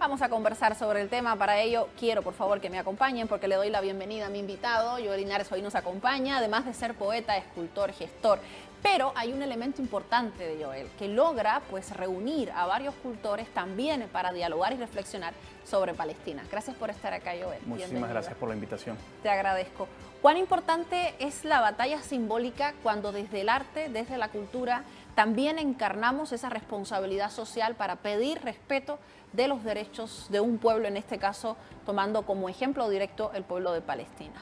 Vamos a conversar sobre el tema. Para ello, quiero por favor que me acompañen porque le doy la bienvenida a mi invitado. Joel Linares hoy nos acompaña, además de ser poeta, escultor, gestor. Pero hay un elemento importante de Joel, que logra pues reunir a varios cultores también para dialogar y reflexionar sobre Palestina. Gracias por estar acá, Joel. Muchísimas Bienvenida. gracias por la invitación. Te agradezco. ¿Cuán importante es la batalla simbólica cuando desde el arte, desde la cultura, también encarnamos esa responsabilidad social para pedir respeto de los derechos de un pueblo, en este caso tomando como ejemplo directo el pueblo de Palestina?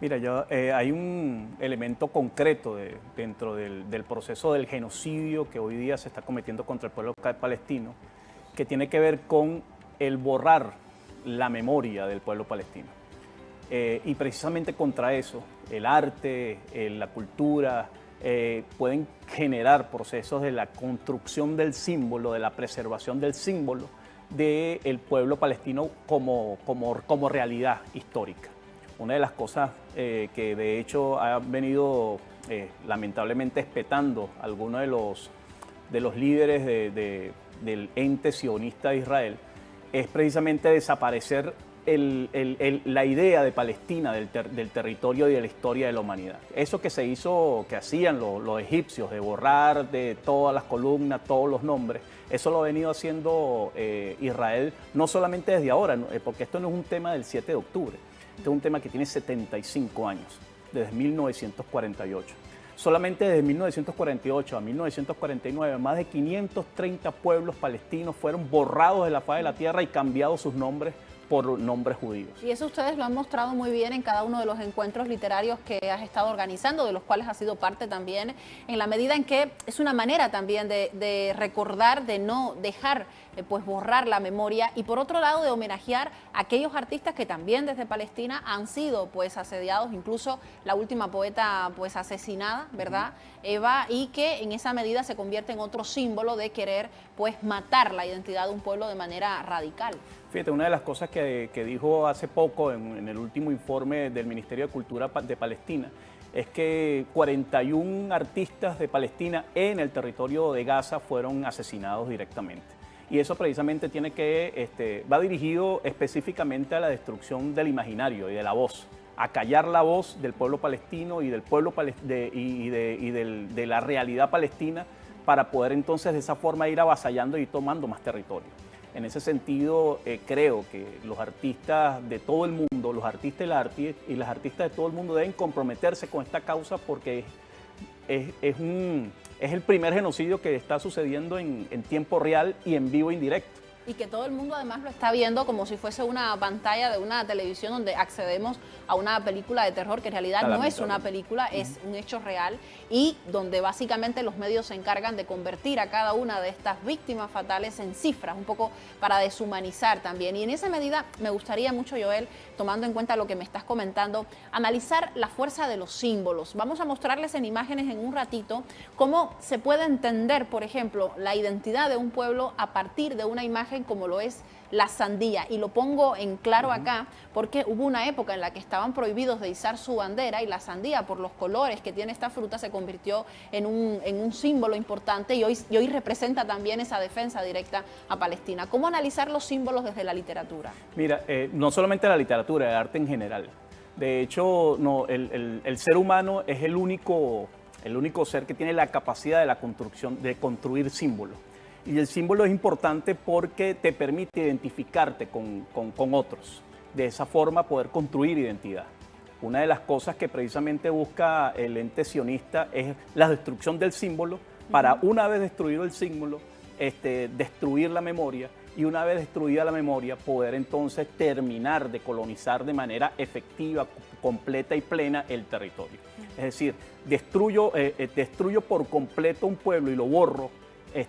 Mira, hay un elemento concreto dentro del proceso del genocidio que hoy día se está cometiendo contra el pueblo palestino, que tiene que ver con el borrar la memoria del pueblo palestino. Y precisamente contra eso, el arte, la cultura, pueden generar procesos de la construcción del símbolo, de la preservación del símbolo del pueblo palestino como realidad histórica. Una de las cosas que de hecho ha venido lamentablemente espetando algunos de los líderes del ente sionista de Israel es precisamente desaparecer la idea de Palestina, del territorio y de la historia de la humanidad. Eso que se hizo, que hacían los egipcios, de borrar de todas las columnas, todos los nombres, eso lo ha venido haciendo Israel, no solamente desde ahora, porque esto no es un tema del 7 de octubre, este es un tema que tiene 75 años, desde 1948. Solamente desde 1948 a 1949, más de 530 pueblos palestinos fueron borrados de la faz de la tierra y cambiados sus nombres por nombres judíos. Y eso ustedes lo han mostrado muy bien en cada uno de los encuentros literarios que has estado organizando, de los cuales has sido parte también, en la medida en que es una manera también de recordar, de no dejar pues borrar la memoria, y por otro lado de homenajear a aquellos artistas que también desde Palestina han sido pues asediados, incluso la última poeta pues asesinada, ¿verdad? Eva, y que en esa medida se convierte en otro símbolo de querer pues matar la identidad de un pueblo de manera radical. Fíjate, una de las cosas que dijo hace poco en el último informe del Ministerio de Cultura de Palestina es que 41 artistas de Palestina en el territorio de Gaza fueron asesinados directamente. Y eso precisamente va dirigido específicamente a la destrucción del imaginario y de la voz, a callar la voz del pueblo palestino y del pueblo de la realidad palestina, para poder entonces de esa forma ir avasallando y tomando más territorio. En ese sentido, creo que los artistas de todo el mundo, los artistas y las artistas de todo el mundo deben comprometerse con esta causa, porque es el primer genocidio que está sucediendo en tiempo real y en vivo indirecto. Y que todo el mundo además lo está viendo como si fuese una pantalla de una televisión donde accedemos a una película de terror que en realidad no es una película, es un hecho real, y donde básicamente los medios se encargan de convertir a cada una de estas víctimas fatales en cifras, un poco para deshumanizar también. Y en esa medida me gustaría mucho, Joel, tomando en cuenta lo que me estás comentando, analizar la fuerza de los símbolos. Vamos a mostrarles en imágenes en un ratito cómo se puede entender, por ejemplo, la identidad de un pueblo a partir de una imagen como lo es la sandía, y lo pongo en claro acá porque hubo una época en la que estaban prohibidos de izar su bandera, y la sandía, por los colores que tiene esta fruta, se convirtió en un símbolo importante, y hoy representa también esa defensa directa a Palestina. ¿Cómo analizar los símbolos desde la literatura? Mira, no solamente la literatura, el arte en general. De hecho, el ser humano es el único ser que tiene la capacidad de la construcción, de construir símbolos. Y el símbolo es importante porque te permite identificarte con otros. De esa forma poder construir identidad. Una de las cosas que precisamente busca el ente sionista es la destrucción del símbolo, para una vez destruido el símbolo, destruir la memoria, y una vez destruida la memoria poder entonces terminar de colonizar de manera efectiva, completa y plena el territorio. Es decir, destruyo por completo un pueblo y lo borro,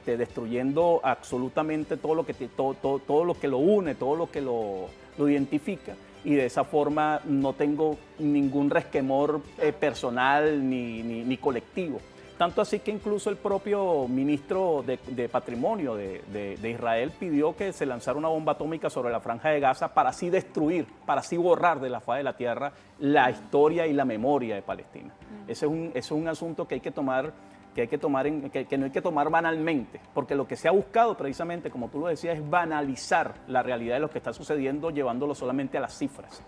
destruyendo absolutamente todo lo que lo une, todo lo que lo identifica, y de esa forma no tengo ningún resquemor personal ni colectivo. Tanto así que incluso el propio ministro de Patrimonio de Israel pidió que se lanzara una bomba atómica sobre la Franja de Gaza para así destruir, para así borrar de la faz de la tierra la historia y la memoria de Palestina. Ese es un asunto que hay que tomar que hay que tomar que no hay que tomar banalmente, porque lo que se ha buscado precisamente, como tú lo decías, es banalizar la realidad de lo que está sucediendo, llevándolo solamente a las cifras.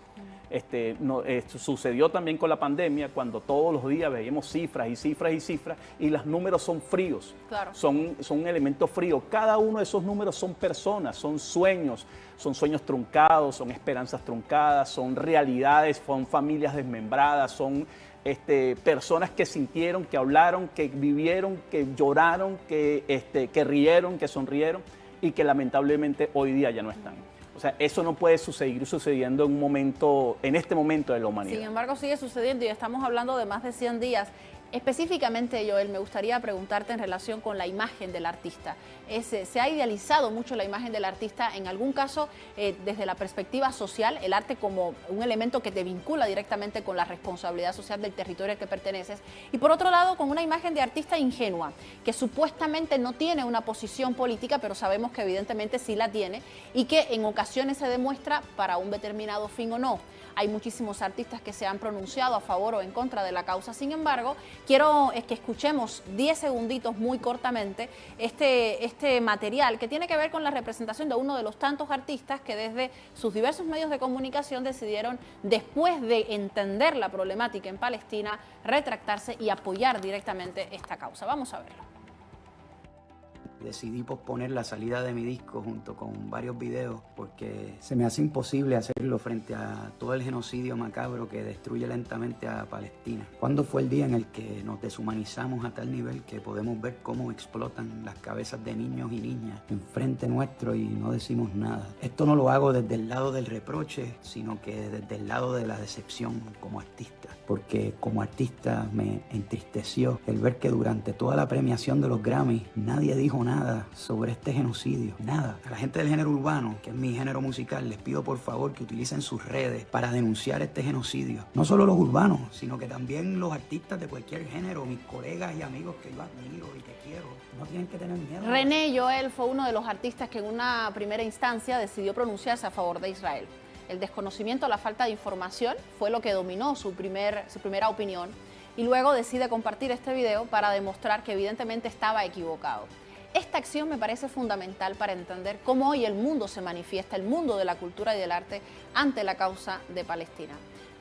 Sucedió también con la pandemia, cuando todos los días veíamos cifras y cifras y cifras, y los números son fríos, claro. son un elemento frío. Cada uno de esos números son personas, son sueños truncados, son esperanzas truncadas, son realidades, son familias desmembradas, son personas que sintieron, que hablaron, que vivieron, que lloraron, que rieron, que sonrieron y que lamentablemente hoy día ya no están. O sea, eso no puede seguir sucediendo en este momento de la humanidad. Sin embargo, sigue sucediendo y estamos hablando de más de 100 días. Específicamente, Joel, me gustaría preguntarte en relación con la imagen del artista. Se ha idealizado mucho la imagen del artista, en algún caso desde la perspectiva social, el arte como un elemento que te vincula directamente con la responsabilidad social del territorio al que perteneces, y por otro lado con una imagen de artista ingenua, que supuestamente no tiene una posición política, pero sabemos que evidentemente sí la tiene, y que en ocasiones se demuestra para un determinado fin o no. Hay muchísimos artistas que se han pronunciado a favor o en contra de la causa. Sin embargo, quiero que escuchemos 10 segunditos muy cortamente este material que tiene que ver con la representación de uno de los tantos artistas que desde sus diversos medios de comunicación decidieron, después de entender la problemática en Palestina, retractarse y apoyar directamente esta causa. Vamos a verlo. Decidí posponer la salida de mi disco junto con varios videos porque se me hace imposible hacerlo frente a todo el genocidio macabro que destruye lentamente a Palestina. ¿Cuándo fue el día en el que nos deshumanizamos a tal nivel que podemos ver cómo explotan las cabezas de niños y niñas enfrente nuestro y no decimos nada? Esto no lo hago desde el lado del reproche, sino que desde el lado de la decepción como artista. Porque como artista me entristeció el ver que durante toda la premiación de los Grammy nadie dijo nada sobre este genocidio, nada. A la gente del género urbano, que es mi género musical, les pido por favor que utilicen sus redes para denunciar este genocidio. No solo los urbanos, sino que también los artistas de cualquier género, mis colegas y amigos que yo admiro y que quiero, no tienen que tener miedo. René Joel fue uno de los artistas que en una primera instancia decidió pronunciarse a favor de Israel. El desconocimiento, la falta de información fue lo que dominó su primera opinión, y luego decide compartir este video para demostrar que evidentemente estaba equivocado. Esta acción me parece fundamental para entender cómo hoy el mundo se manifiesta, el mundo de la cultura y del arte, ante la causa de Palestina.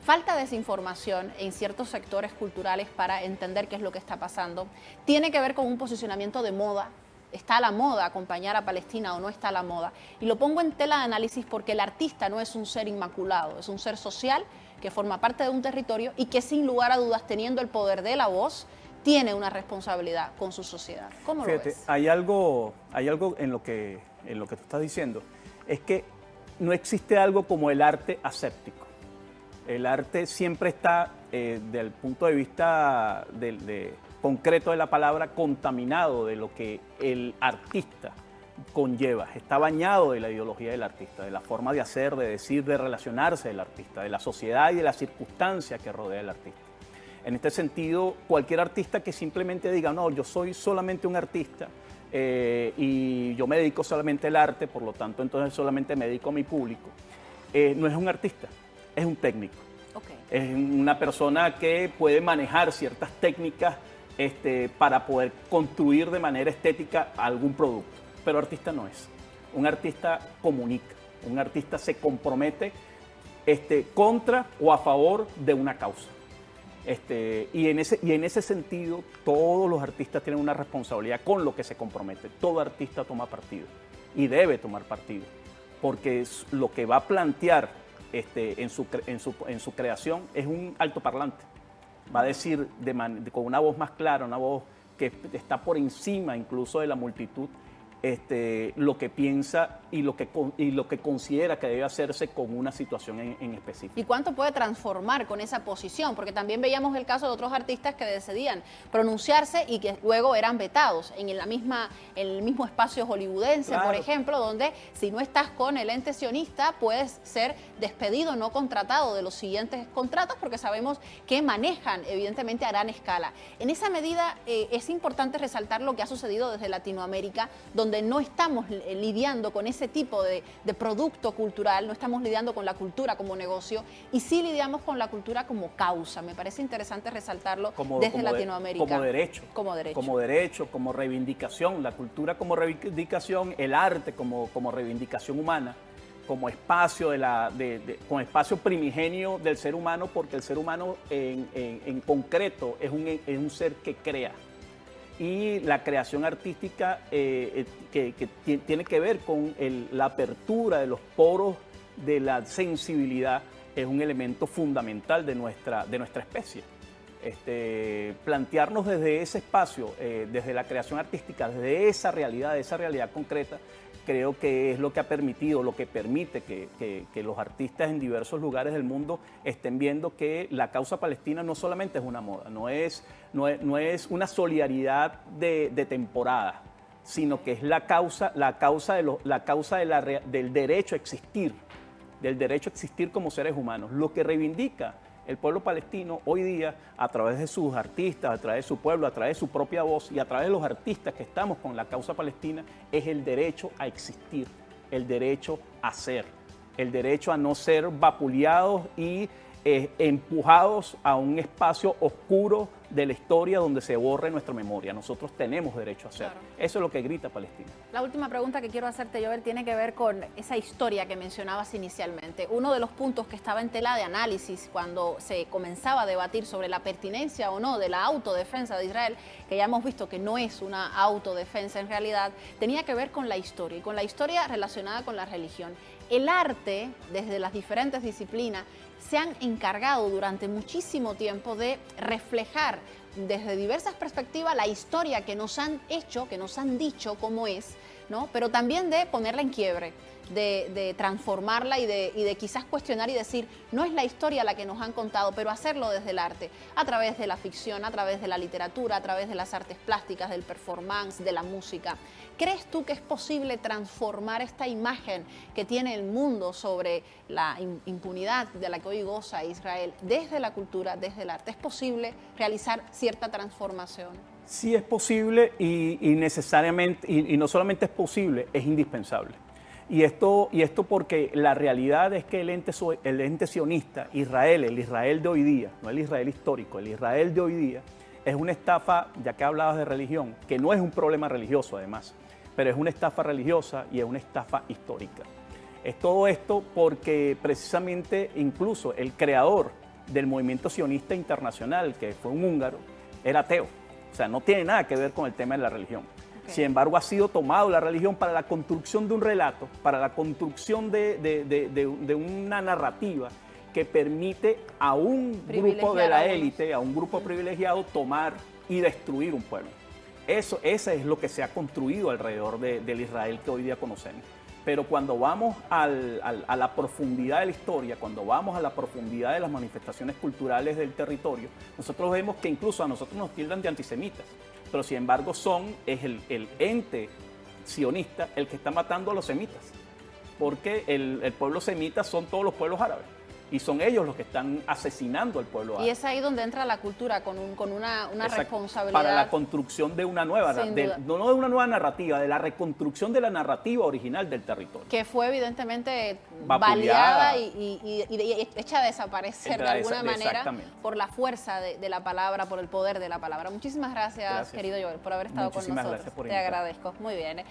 Falta desinformación en ciertos sectores culturales para entender qué es lo que está pasando. Tiene que ver con un posicionamiento de moda. ¿Está a la moda acompañar a Palestina o no está a la moda? Y lo pongo en tela de análisis porque el artista no es un ser inmaculado, es un ser social que forma parte de un territorio y que sin lugar a dudas, teniendo el poder de la voz, tiene una responsabilidad con su sociedad. ¿Cómo lo ves? Hay algo en lo que tú estás diciendo, es que no existe algo como el arte aséptico. El arte siempre está, desde el punto de vista concreto de la palabra, contaminado de lo que el artista conlleva, está bañado de la ideología del artista, de la forma de hacer, de decir, de relacionarse del artista, de la sociedad y de las circunstancias que rodea al artista. En este sentido, cualquier artista que simplemente diga, no, yo soy solamente un artista y yo me dedico solamente al arte, por lo tanto, entonces solamente me dedico a mi público, no es un artista, es un técnico. Okay. Es una persona que puede manejar ciertas técnicas para poder construir de manera estética algún producto, pero artista no es. Un artista comunica, un artista se compromete contra o a favor de una causa. Y en ese sentido, todos los artistas tienen una responsabilidad con lo que se compromete. Todo artista toma partido y debe tomar partido, porque lo que va a plantear en su creación es un altoparlante. Va a decir con una voz más clara, una voz que está por encima incluso de la multitud, lo que piensa y lo que considera que debe hacerse con una situación en específico. ¿Y cuánto puede transformar con esa posición? Porque también veíamos el caso de otros artistas que decidían pronunciarse y que luego eran vetados en el mismo espacio hollywoodense, claro, por ejemplo, donde si no estás con el ente sionista puedes ser despedido, no contratado de los siguientes contratos, porque sabemos que manejan evidentemente a gran escala. En esa medida es importante resaltar lo que ha sucedido desde Latinoamérica, donde donde no estamos lidiando con ese tipo de producto cultural, no estamos lidiando con la cultura como negocio, y sí lidiamos con la cultura como causa. Me parece interesante resaltarlo desde Latinoamérica. Como derecho. Como derecho. Como derecho, como reivindicación, la cultura como reivindicación, el arte como reivindicación humana, como espacio, como espacio primigenio del ser humano, porque el ser humano en concreto es un ser que crea. Y la creación artística que tiene que ver con la apertura de los poros de la sensibilidad es un elemento fundamental de nuestra especie. Plantearnos desde ese espacio, desde la creación artística, desde esa realidad concreta, creo que es lo que ha permitido, lo que permite que los artistas en diversos lugares del mundo estén viendo que la causa palestina no solamente es una moda, no es una solidaridad de temporada, sino que es la causa del derecho a existir, como seres humanos. Lo que reivindica el pueblo palestino hoy día, a través de sus artistas, a través de su pueblo, a través de su propia voz y a través de los artistas que estamos con la causa palestina, es el derecho a existir, el derecho a ser, el derecho a no ser vapuleados y empujados a un espacio oscuro de la historia donde se borre nuestra memoria. Nosotros tenemos derecho a ser. Claro. Eso es lo que grita Palestina. La última pregunta que quiero hacerte, Joel, tiene que ver con esa historia que mencionabas inicialmente. Uno de los puntos que estaba en tela de análisis cuando se comenzaba a debatir sobre la pertinencia o no de la autodefensa de Israel, que ya hemos visto que no es una autodefensa en realidad, tenía que ver con la historia y con la historia relacionada con la religión. El arte, desde las diferentes disciplinas, se han encargado durante muchísimo tiempo de reflejar desde diversas perspectivas la historia que nos han hecho, que nos han dicho cómo es, ¿no? Pero también de ponerla en quiebre, de transformarla y de quizás cuestionar y decir, no es la historia la que nos han contado, pero hacerlo desde el arte, a través de la ficción, a través de la literatura, a través de las artes plásticas, del performance, de la música. ¿Crees tú que es posible transformar esta imagen que tiene el mundo sobre la impunidad de la que hoy goza Israel desde la cultura, desde el arte? ¿Es posible realizar cierta transformación? Sí es posible y necesariamente, y no solamente es posible, es indispensable. Y esto porque la realidad es que el ente sionista, Israel, el Israel de hoy día, no el Israel histórico, el Israel de hoy día, es una estafa, ya que hablabas de religión, que no es un problema religioso además, pero es una estafa religiosa y es una estafa histórica. Es todo esto porque precisamente incluso el creador del movimiento sionista internacional, que fue un húngaro, era ateo. O sea, no tiene nada que ver con el tema de la religión. Okay. Sin embargo, ha sido tomado la religión para la construcción de un relato, para la construcción de una narrativa que permite a un grupo de la élite, a un grupo privilegiado, tomar y destruir un pueblo. Eso es lo que se ha construido alrededor del Israel que hoy día conocemos. Pero cuando vamos a la profundidad de la historia, cuando vamos a la profundidad de las manifestaciones culturales del territorio, nosotros vemos que incluso a nosotros nos tildan de antisemitas, pero sin embargo es el ente sionista el que está matando a los semitas, porque el pueblo semita son todos los pueblos árabes. Y son ellos los que están asesinando al pueblo árabe. Y es ahí donde entra la cultura con una responsabilidad. Para la construcción de una nueva, no de una nueva narrativa, de la reconstrucción de la narrativa original del territorio. Que fue evidentemente baleada y hecha desaparecer de alguna manera por la fuerza de la palabra, por el poder de la palabra. Muchísimas gracias, querido Joel, por haber estado con nosotros. Gracias por Te agradezco. Muy bien.